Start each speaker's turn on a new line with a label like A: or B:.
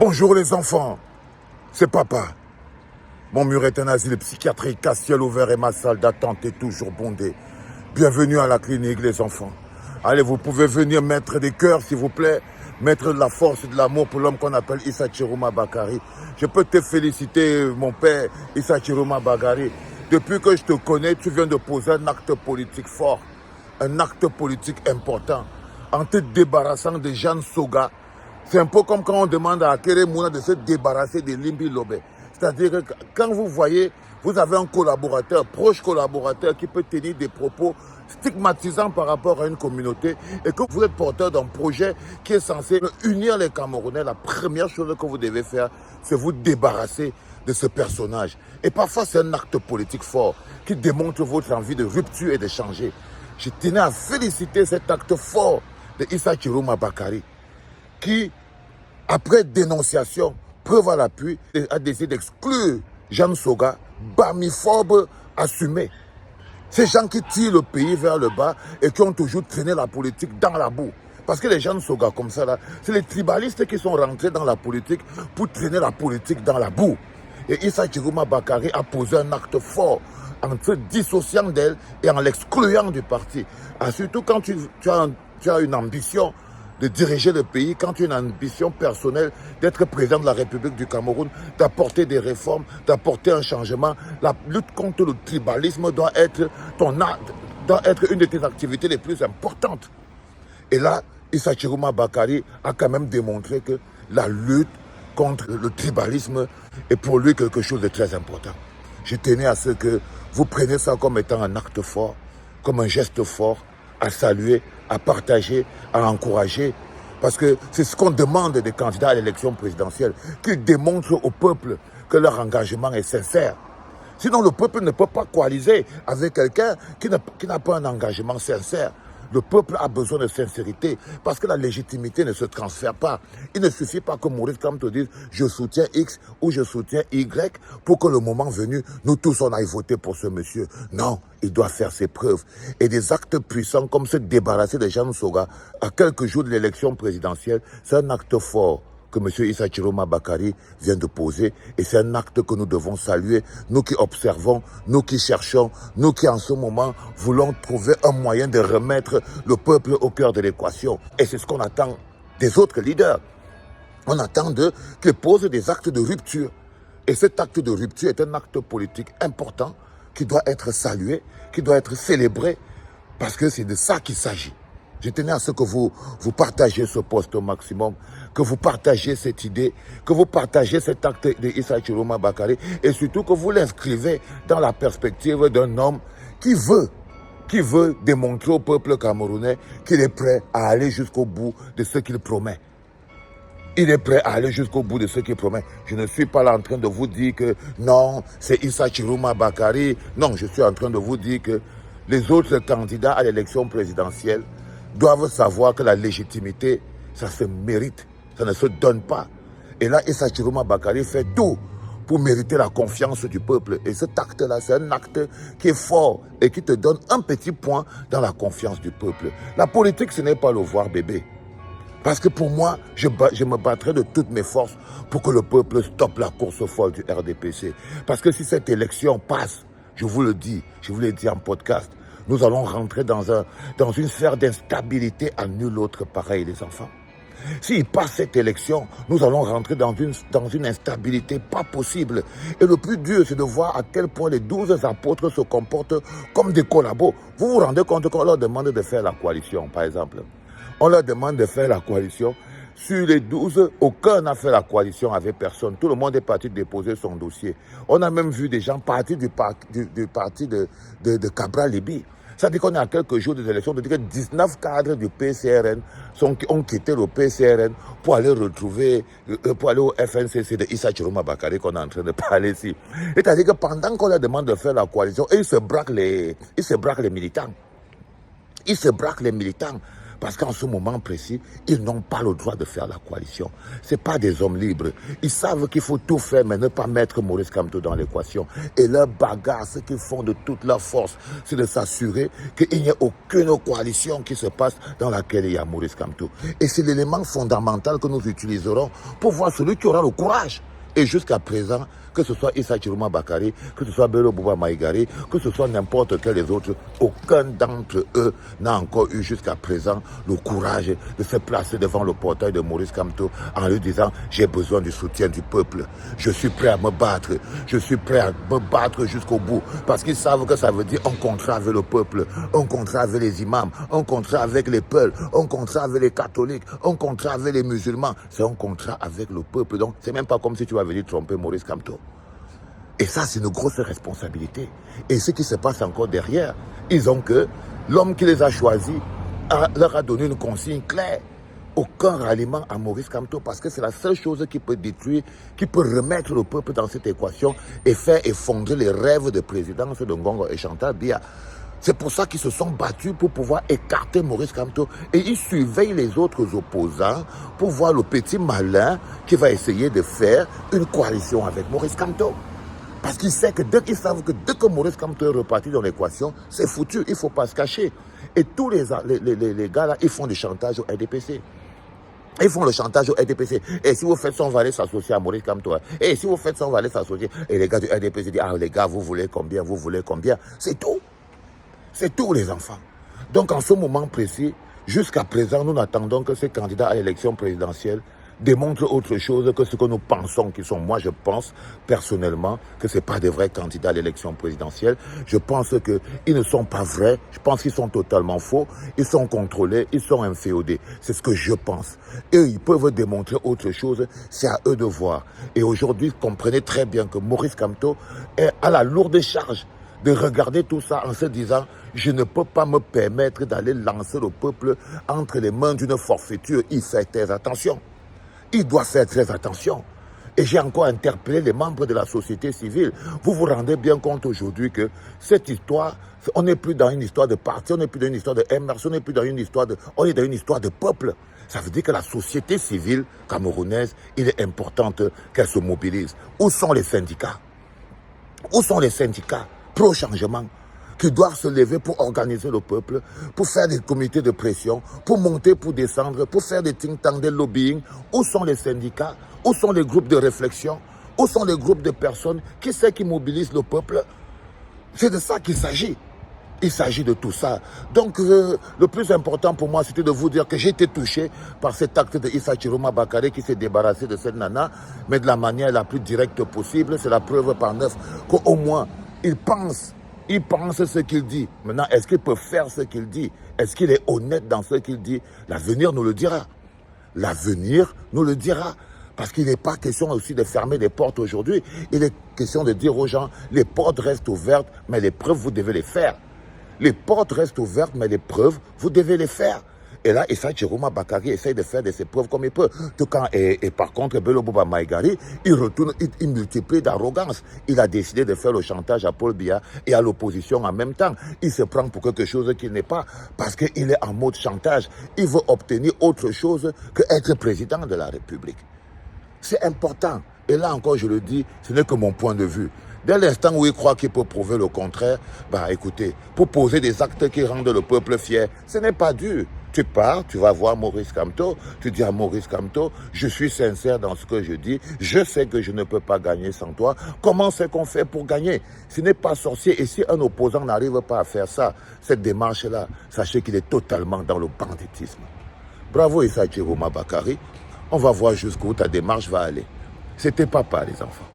A: Bonjour les enfants, c'est papa. Mon mur est un asile psychiatrique à ciel ouvert et ma salle d'attente est toujours bondée. Bienvenue à la clinique les enfants. Allez, vous pouvez venir mettre des cœurs s'il vous plaît, mettre de la force et de l'amour pour l'homme qu'on appelle Issa Chiroma Bakari. Je peux te féliciter mon père Issa Chiroma Bakari. Depuis que je te connais, tu viens de poser un acte politique fort, un acte politique important, en te débarrassant de Jeanne Soga. C'est un peu comme quand on demande à Kere Mouna de se débarrasser de Limbi Lobé. C'est-à-dire que quand vous voyez, vous avez un collaborateur, proche collaborateur qui peut tenir des propos stigmatisants par rapport à une communauté et que vous êtes porteur d'un projet qui est censé unir les Camerounais, la première chose que vous devez faire, c'est vous débarrasser de ce personnage. Et parfois, c'est un acte politique fort qui démontre votre envie de rupture et de changer. Je tenais à féliciter cet acte fort de Issa Chiroma Bakari qui, après dénonciation, preuve à l'appui, a décidé d'exclure Jeanne Soga, bamiphobe assumé. Ces gens qui tirent le pays vers le bas et qui ont toujours traîné la politique dans la boue. Parce que les Jeanne Soga comme ça, là, c'est les tribalistes qui sont rentrés dans la politique pour traîner la politique dans la boue. Et Issa Chiroma Bakari a posé un acte fort en se dissociant d'elle et en l'excluant du parti. Et surtout quand tu as une ambition de diriger le pays, quand tu as une ambition personnelle d'être président de la République du Cameroun, d'apporter des réformes, d'apporter un changement, la lutte contre le tribalisme doit être une de tes activités les plus importantes. Et là, Issa Chiroma Bakari a quand même démontré que la lutte contre le tribalisme est pour lui quelque chose de très important. Je tenais à ce que vous preniez ça comme étant un acte fort, comme un geste fort, à saluer, à partager, à encourager. Parce que c'est ce qu'on demande des candidats à l'élection présidentielle, qu'ils démontrent au peuple que leur engagement est sincère. Sinon, le peuple ne peut pas coaliser avec quelqu'un qui n'a pas un engagement sincère. Le peuple a besoin de sincérité parce que la légitimité ne se transfère pas. Il ne suffit pas que Maurice Kamto te dise « je soutiens X » ou « je soutiens Y » pour que le moment venu, nous tous on aille voter pour ce monsieur. Non, il doit faire ses preuves. Et des actes puissants comme se débarrasser de Jeanne Soga à quelques jours de l'élection présidentielle, c'est un acte fort que M. Issa Chiroma Bakari vient de poser. Et c'est un acte que nous devons saluer, nous qui observons, nous qui cherchons, nous qui en ce moment voulons trouver un moyen de remettre le peuple au cœur de l'équation. Et c'est ce qu'on attend des autres leaders. On attend d'eux qu'ils posent des actes de rupture. Et cet acte de rupture est un acte politique important qui doit être salué, qui doit être célébré, parce que c'est de ça qu'il s'agit. Je tenais à ce que vous partagiez ce poste au maximum, que vous partagiez cette idée, que vous partagiez cet acte de Issa Chiroma Bakari et surtout que vous l'inscrivez dans la perspective d'un homme qui veut démontrer au peuple camerounais qu'il est prêt à aller jusqu'au bout de ce qu'il promet. Il est prêt à aller jusqu'au bout de ce qu'il promet. Je ne suis pas là en train de vous dire que non, c'est Issa Chiroma Bakari. Non, je suis en train de vous dire que les autres candidats à l'élection présidentielle doivent savoir que la légitimité, ça se mérite, ça ne se donne pas. Et là, Issa Chiroma Bakari fait tout pour mériter la confiance du peuple. Et cet acte-là, c'est un acte qui est fort et qui te donne un petit point dans la confiance du peuple. La politique, ce n'est pas le voir bébé. Parce que pour moi, je me battrai de toutes mes forces pour que le peuple stoppe la course folle du RDPC. Parce que si cette élection passe, je vous le dis, je vous l'ai dit en podcast, nous allons rentrer dans une sphère d'instabilité à nul autre pareil, les enfants. S'il passe cette élection, nous allons rentrer dans une instabilité pas possible. Et le plus dur, c'est de voir à quel point les 12 apôtres se comportent comme des collabos. Vous vous rendez compte qu'on leur demande de faire la coalition, par exemple. On leur demande de faire la coalition. Sur les 12, aucun n'a fait la coalition avec personne. Tout le monde est parti déposer son dossier. On a même vu des gens partir du parti de Cabral Libi. Ça dit qu'on est à quelques jours des élections, de dire que 19 cadres du PCRN ont quitté le PCRN pour aller pour aller au FNCC de Issa Chiroma Bakari qu'on est en train de parler ici. C'est-à-dire que pendant qu'on leur demande de faire la coalition, ils se braquent les militants. Ils se braquent les militants. Parce qu'en ce moment précis, ils n'ont pas le droit de faire la coalition. Ce n'est pas des hommes libres. Ils savent qu'il faut tout faire, mais ne pas mettre Maurice Kamto dans l'équation. Et leur bagarre, ce qu'ils font de toute leur force, c'est de s'assurer qu'il n'y ait aucune coalition qui se passe dans laquelle il y a Maurice Kamto. Et c'est l'élément fondamental que nous utiliserons pour voir celui qui aura le courage. Et jusqu'à présent, que ce soit Issa Chiroma Bakary, que ce soit Bello Bouba Maïgari, que ce soit n'importe quel des autres, aucun d'entre eux n'a encore eu jusqu'à présent le courage de se placer devant le portail de Maurice Kamto en lui disant « J'ai besoin du soutien du peuple, je suis prêt à me battre, je suis prêt à me battre jusqu'au bout. » Parce qu'ils savent que ça veut dire un contrat avec le peuple, un contrat avec les imams, un contrat avec les peuples, un contrat avec les catholiques, un contrat avec les musulmans. C'est un contrat avec le peuple. Donc, c'est même pas comme si tu vas venir tromper Maurice Kamto. Et ça, c'est une grosse responsabilité. Et ce qui se passe encore derrière, ils ont que l'homme qui les a choisis leur a donné une consigne claire. Aucun ralliement à Maurice Kamto parce que c'est la seule chose qui peut détruire, qui peut remettre le peuple dans cette équation et faire effondrer les rêves de présidence de Ngongo et Chantal Biya. C'est pour ça qu'ils se sont battus pour pouvoir écarter Maurice Kamto. Et ils surveillent les autres opposants pour voir le petit malin qui va essayer de faire une coalition avec Maurice Kamto. Parce qu'ils savent que dès que Maurice Kamto est reparti dans l'équation, c'est foutu, il ne faut pas se cacher. Et tous les gars là, ils font du chantage au RDPC. Ils font le chantage au RDPC. Et si vous faites son valet s'associer à Maurice Kamto, et si vous faites son valet s'associer, et les gars du RDPC disent, ah les gars, vous voulez combien, vous voulez combien. C'est tout. C'est tout les enfants. Donc en ce moment précis, jusqu'à présent, nous n'attendons que ces candidats à l'élection présidentielle démontrent autre chose que ce que nous pensons qu'ils sont. Moi, je pense personnellement que ce n'est pas des vrais candidats à l'élection présidentielle. Je pense qu'ils ne sont pas vrais. Je pense qu'ils sont totalement faux. Ils sont contrôlés, ils sont inféodés. C'est ce que je pense. Eux, ils peuvent démontrer autre chose. C'est à eux de voir. Et aujourd'hui, comprenez très bien que Maurice Kamto est à la lourde charge de regarder tout ça en se disant « Je ne peux pas me permettre d'aller lancer le peuple entre les mains d'une forfaiture. » Il fait très attention. Il doit faire très attention. Et j'ai encore interpellé les membres de la société civile. Vous vous rendez bien compte aujourd'hui que cette histoire, on n'est plus dans une histoire de parti, on n'est plus dans une histoire de MRC, on n'est plus dans une histoire de... On est dans une histoire de peuple. Ça veut dire que la société civile camerounaise, il est important qu'elle se mobilise. Où sont les syndicats? Où sont les syndicats pro-changement qui doivent se lever pour organiser le peuple, pour faire des comités de pression, pour monter, pour descendre, pour faire des think tanks, des lobbying? Où sont les syndicats? Où sont les groupes de réflexion? Où sont les groupes de personnes? Qui c'est qui mobilise le peuple? C'est de ça qu'il s'agit. Il s'agit de tout ça. Donc, le plus important pour moi, c'était de vous dire que j'ai été touché par cet acte de Issa Chiroma Bakary qui s'est débarrassé de cette nana, mais de la manière la plus directe possible. C'est la preuve par 9 qu'au moins, il pense ce qu'il dit. Maintenant, est-ce qu'il peut faire ce qu'il dit? Est-ce qu'il est honnête dans ce qu'il dit? L'avenir nous le dira. L'avenir nous le dira. Parce qu'il n'est pas question aussi de fermer les portes aujourd'hui. Il est question de dire aux gens, les portes restent ouvertes, mais les preuves, vous devez les faire. Les portes restent ouvertes, mais les preuves, vous devez les faire. Et là, Issa Chiroma Bakary essaye de faire de ses preuves comme il peut. Et par contre, Bello Bouba Maïgari, il multiplie d'arrogance. Il a décidé de faire le chantage à Paul Biya et à l'opposition en même temps. Il se prend pour quelque chose qu'il n'est pas, parce qu'il est en mode chantage. Il veut obtenir autre chose que être président de la République. C'est important. Et là encore, je le dis, ce n'est que mon point de vue. Dès l'instant où il croit qu'il peut prouver le contraire, bah écoutez, pour poser des actes qui rendent le peuple fier, ce n'est pas dur. Tu pars, tu vas voir Maurice Kamto, tu dis à Maurice Kamto, je suis sincère dans ce que je dis, je sais que je ne peux pas gagner sans toi. Comment c'est qu'on fait pour gagner? Ce n'est pas sorcier. Et si un opposant n'arrive pas à faire ça, cette démarche-là, sachez qu'il est totalement dans le banditisme. Bravo Issa Chiroma Bakary. On va voir jusqu'où ta démarche va aller. C'était papa, les enfants.